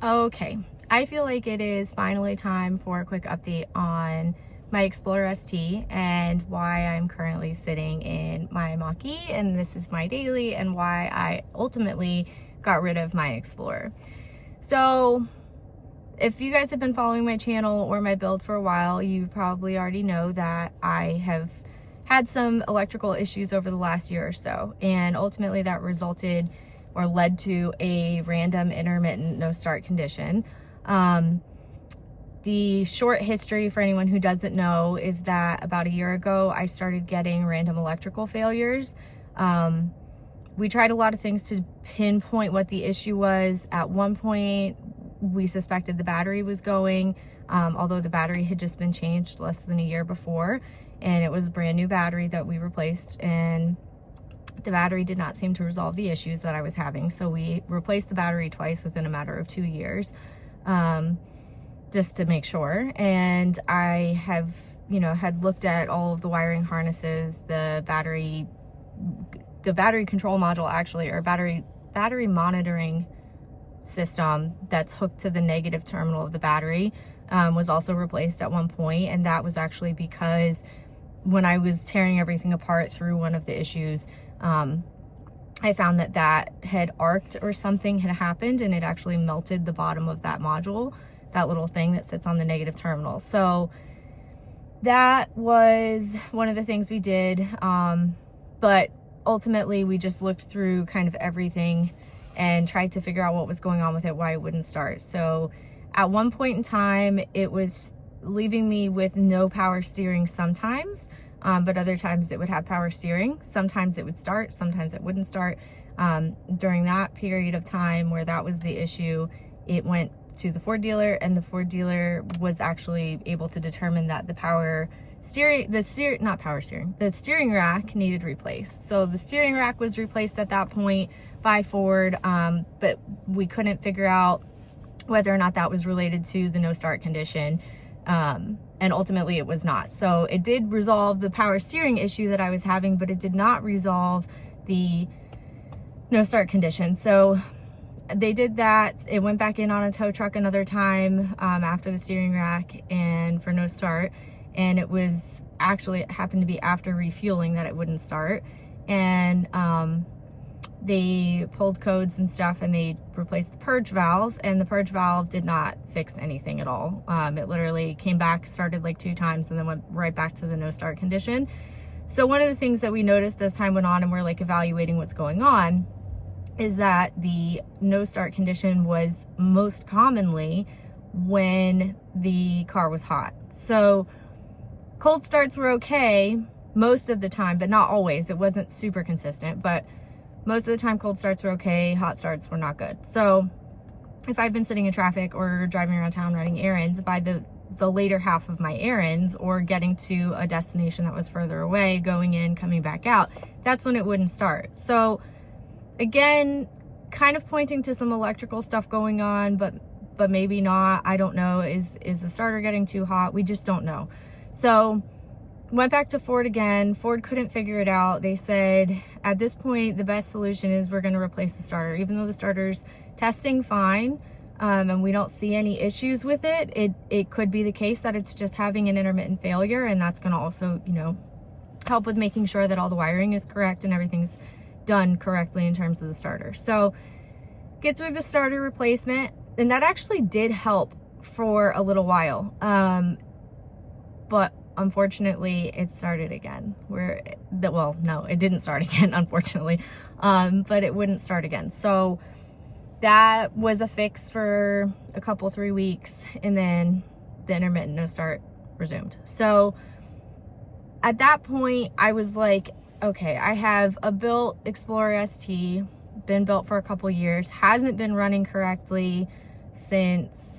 Okay, I feel like it is finally time for a quick update on my Explorer ST and why I'm currently sitting in my Mach-E, and this is my daily, and why I ultimately got rid of my Explorer. So if you guys have been following my channel or my build for a while, you probably already know that I have had some electrical issues over the last year or so, and ultimately that resulted or led to a random intermittent no start condition. The short history for anyone who doesn't know is that about a year ago I started getting random electrical failures. We tried a lot of things to pinpoint what the issue was. At one point we suspected the battery was going, although the battery had just been changed less than a year before, and it was a brand new battery that we replaced, and the battery did not seem to resolve the issues that I was having. So we replaced the battery twice within a matter of 2 years, just to make sure. And I have, had looked at all of the wiring harnesses, the battery control module actually, or battery monitoring system that's hooked to the negative terminal of the battery, was also replaced at one point. And that was actually because when I was tearing everything apart through one of the issues, I found that had arced or something had happened, and it actually melted the bottom of that module, that little thing that sits on the negative terminal. So that was one of the things we did. But ultimately we just looked through kind of everything and tried to figure out what was going on with it, why it wouldn't start. So at one point in time, it was leaving me with no power steering sometimes, but other times it would have power steering. Sometimes it would start, sometimes it wouldn't start. During that period of time where that was the issue, it went to the Ford dealer, and the Ford dealer was actually able to determine that the steering rack needed replaced. So the steering rack was replaced at that point by Ford, but we couldn't figure out whether or not that was related to the no start condition. And ultimately it was not. So it did resolve the power steering issue that I was having, but it did not resolve the no start condition. So they did that. It went back in on a tow truck another time, after the steering rack and for no start. And it happened to be after refueling that it wouldn't start. And, they pulled codes and stuff, and they replaced the purge valve, and the purge valve did not fix anything at all. It literally came back, started like 2 times, and then went right back to the no start condition. So one of the things that we noticed as time went on, and we're like evaluating what's going on, is that the no start condition was most commonly when the car was hot. So cold starts were okay most of the time, but not always. It wasn't super consistent, but most of the time cold starts were okay, hot starts were not good. So if I've been sitting in traffic or driving around town running errands, by the later half of my errands, or getting to a destination that was further away, going in, coming back out, that's when it wouldn't start. So again, kind of pointing to some electrical stuff going on, but maybe not. I don't know. Is the starter getting too hot? We just don't know. So went back to Ford again. Ford couldn't figure it out. They said at this point the best solution is we're going to replace the starter, even though the starter's testing fine, and we don't see any issues with it. It could be the case that it's just having an intermittent failure, and that's going to also, help with making sure that all the wiring is correct and everything's done correctly in terms of the starter. So get through the starter replacement, and that actually did help for a little while, but unfortunately it started again. Well, no, it didn't start again, unfortunately, but it wouldn't start again. So that was a fix for a couple, 3 weeks, and then the intermittent no start resumed. So at that point I was like, okay, I have a built Explorer ST, been built for a couple years, hasn't been running correctly since,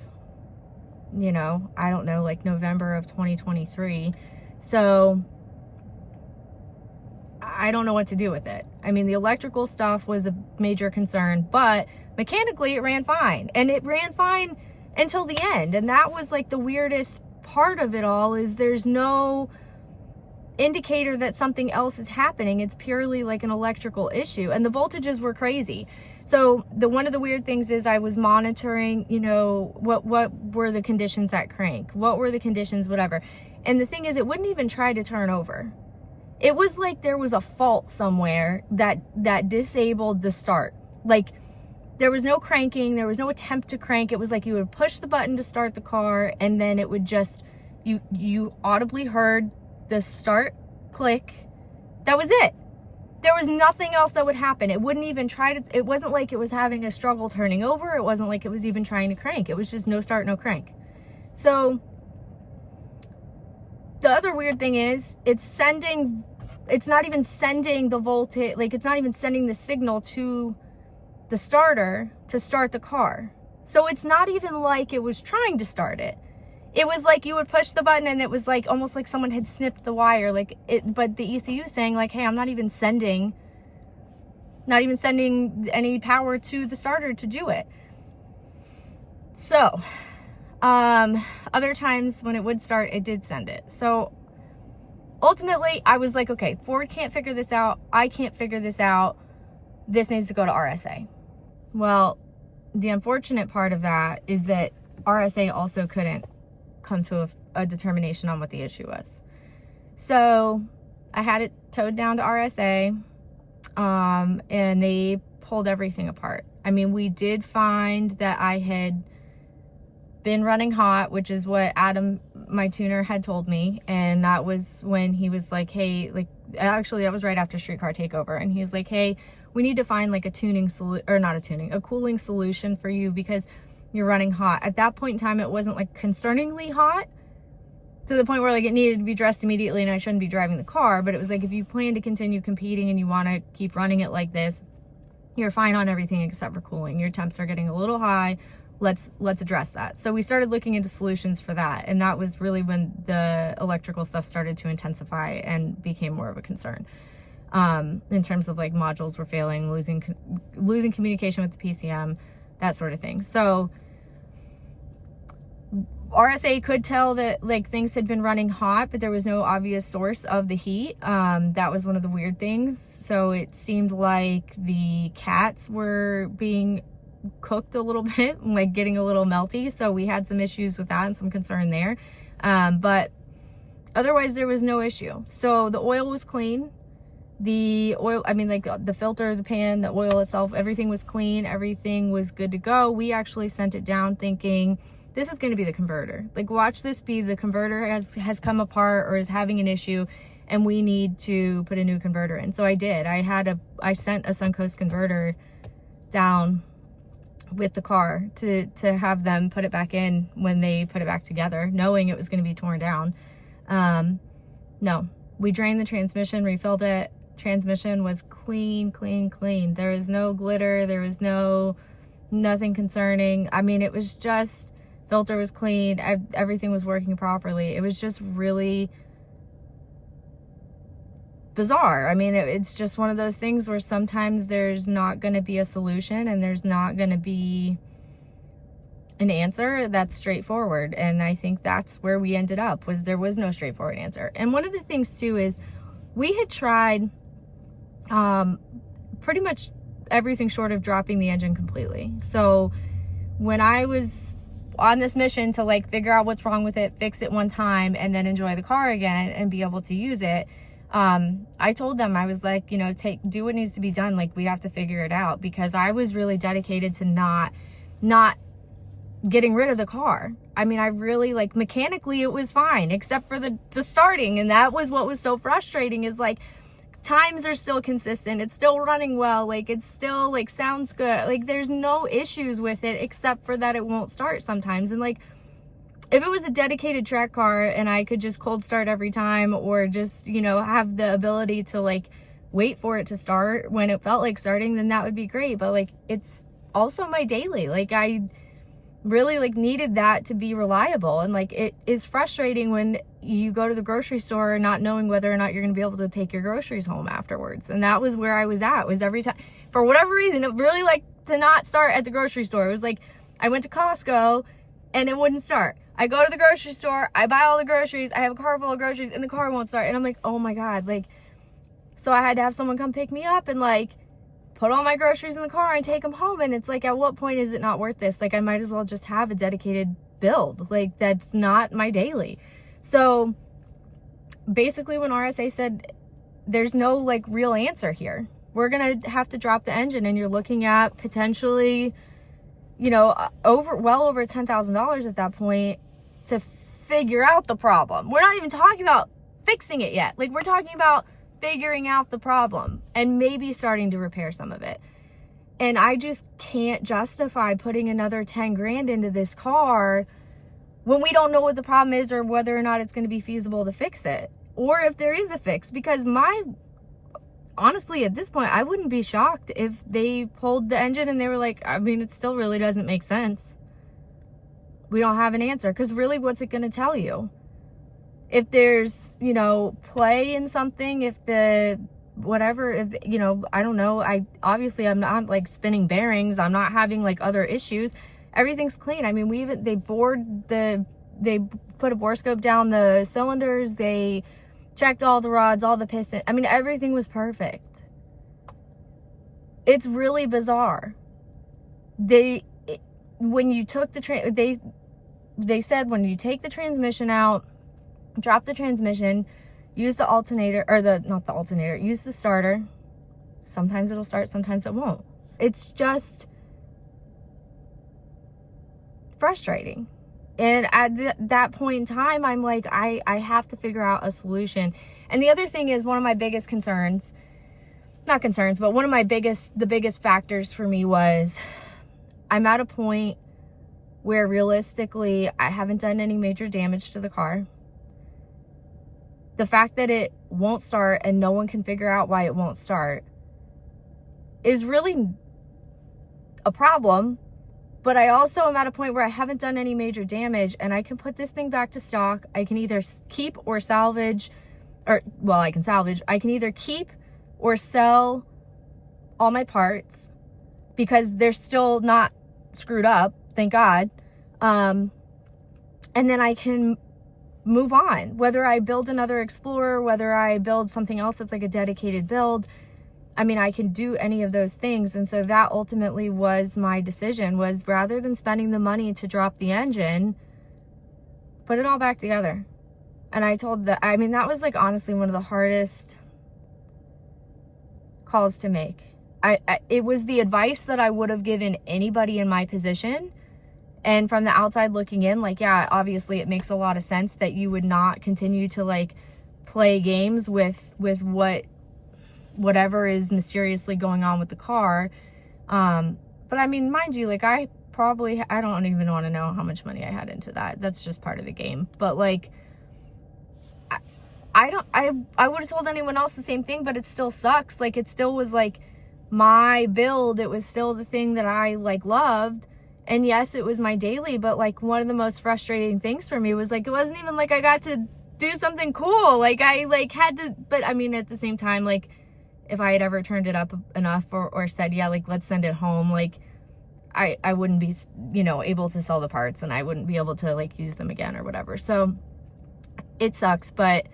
I don't know, like November of 2023. So I don't know what to do with it. I mean, the electrical stuff was a major concern, but mechanically it ran fine, and it ran fine until the end. And that was like the weirdest part of it all, is there's no indicator that something else is happening. It's purely like an electrical issue, and the voltages were crazy. So one of the weird things is I was monitoring, you know, what were the conditions at crank, what were the conditions, whatever. And the thing is, it wouldn't even try to turn over. It was like there was a fault somewhere that disabled the start. Like, there was no cranking, there was no attempt to crank. It was like you would push the button to start the car, and then it would just, you audibly heard the start click. That was it. There was nothing else that would happen. It wouldn't even try to, it wasn't like it was having a struggle turning over. It wasn't like it was even trying to crank. It was just no start, no crank. So the other weird thing is it's not even sending the voltage, like it's not even sending the signal to the starter to start the car. So it's not even like it was trying to start it. It was like you would push the button and it was like almost like someone had snipped the wire, like it, but the ECU saying like, hey, I'm not even sending any power to the starter to do it. So other times when it would start, it did send it. So ultimately I was like, okay, Ford can't figure this out, I can't figure this out, this needs to go to RSA. Well, the unfortunate part of that is that RSA also couldn't come to a determination on what the issue was. So I had it towed down to RSA, and they pulled everything apart. I mean, we did find that I had been running hot, which is what Adam, my tuner, had told me. And that was when he was like, hey, like, actually that was right after Streetcar Takeover. And he was like, hey, we need to find like a cooling solution for you because you're running hot. At that point in time, it wasn't like concerningly hot to the point where like it needed to be dressed immediately and I shouldn't be driving the car. But it was like, if you plan to continue competing and you want to keep running it like this, you're fine on everything except for cooling. Your temps are getting a little high. Let's address that. So we started looking into solutions for that. And that was really when the electrical stuff started to intensify and became more of a concern. In terms of like modules were failing, losing communication with the PCM, that sort of thing. So RSA could tell that like things had been running hot, but there was no obvious source of the heat. That was one of the weird things. So it seemed like the cats were being cooked a little bit, like getting a little melty. So we had some issues with that and some concern there. But otherwise there was no issue. So the oil was clean. The oil, I mean, like the filter, the pan, the oil itself, everything was clean. Everything was good to go. We actually sent it down thinking this is going to be the converter. Like, watch this be the converter has come apart or is having an issue and we need to put a new converter in. So I did. I sent a Suncoast converter down with the car to have them put it back in when they put it back together, knowing it was going to be torn down. No, we drained the transmission, refilled it. Transmission was clean. There was no glitter. There was nothing concerning. I mean, it was just, filter was clean. Everything was working properly. It was just really bizarre. I mean, it's just one of those things where sometimes there's not going to be a solution and there's not going to be an answer that's straightforward. And I think that's where we ended up, was there was no straightforward answer. And one of the things too is we had tried pretty much everything short of dropping the engine completely. So when I was on this mission to like figure out what's wrong with it, fix it one time, and then enjoy the car again and be able to use it, I told them, I was like, you know, do what needs to be done. Like, we have to figure it out, because I was really dedicated to not getting rid of the car. I mean, I really, like, mechanically it was fine except for the starting. And that was what was so frustrating, is like, times are still consistent, it's still running well, like it's still like sounds good, like there's no issues with it except for that it won't start sometimes. And like, if it was a dedicated track car and I could just cold start every time, or just, you know, have the ability to like wait for it to start when it felt like starting, then that would be great. But like, it's also my daily, like I really like needed that to be reliable. And like, it is frustrating when you go to the grocery store not knowing whether or not you're going to be able to take your groceries home afterwards. And that was where I was at, was every time, for whatever reason, it really liked to not start at the grocery store. It was like, I went to Costco and it wouldn't start. I go to the grocery store, I buy all the groceries, I have a car full of groceries, and the car won't start. And I'm like, oh my God. Like, so I had to have someone come pick me up and like put all my groceries in the car and take them home. And it's like, at what point is it not worth this? Like, I might as well just have a dedicated build. Like, that's not my daily. So basically when RSA said there's no like real answer here, we're going to have to drop the engine, and you're looking at potentially, you know, well over $10,000 at that point to figure out the problem. We're not even talking about fixing it yet. Like, we're talking about figuring out the problem and maybe starting to repair some of it. And I just can't justify putting another 10 grand into this car when we don't know what the problem is or whether or not it's going to be feasible to fix it, or if there is a fix. Because honestly, at this point, I wouldn't be shocked if they pulled the engine and they were like, I mean, it still really doesn't make sense. We don't have an answer. Because really, what's it going to tell you? If there's, you know, play in something, if the whatever, if, you know, I don't know. I'm not like spinning bearings. I'm not having like other issues. Everything's clean. I mean, they put a bore scope down the cylinders. They checked all the rods, all the pistons. I mean, everything was perfect. It's really bizarre. When you took they said when you take the transmission out, drop the transmission, use the alternator, or not the alternator, use the starter. Sometimes it'll start, sometimes it won't. It's just frustrating. And at that point in time, I'm like, I have to figure out a solution. And the other thing is, one of my biggest concerns, not concerns, but one of the biggest factors for me was, I'm at a point where realistically, I haven't done any major damage to the car. The fact that it won't start and no one can figure out why it won't start is really a problem. But I also am at a point where I haven't done any major damage, and I can put this thing back to stock. I can either keep or salvage, I can salvage. I can either keep or sell all my parts because they're still not screwed up, thank God. And then I can move on. Whether I build another Explorer, whether I build something else that's like a dedicated build, I mean, I can do any of those things. And so that ultimately was my decision, was rather than spending the money to drop the engine, put it all back together. And I told that was like honestly one of the hardest calls to make. It was the advice that I would have given anybody in my position. And from the outside looking in, like, yeah, obviously it makes a lot of sense that you would not continue to like play games with whatever is mysteriously going on with the car. But I mean, mind you, like, I don't even want to know how much money I had into that. That's just part of the game. But like, I would have told anyone else the same thing, but it still sucks. Like, it still was like my build. It was still the thing that I like loved. And yes, it was my daily, but like one of the most frustrating things for me was like, it wasn't even like I got to do something cool. Like, I like had to, but I mean, at the same time, like, if I had ever turned it up enough or said, yeah, like, let's send it home, like, I wouldn't be, you know, able to sell the parts, and I wouldn't be able to like use them again or whatever. So it sucks, but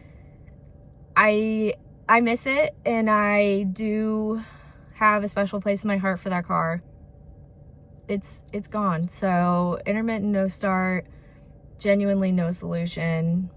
I miss it, and I do have a special place in my heart for that car. It's gone. So intermittent no start, genuinely no solution.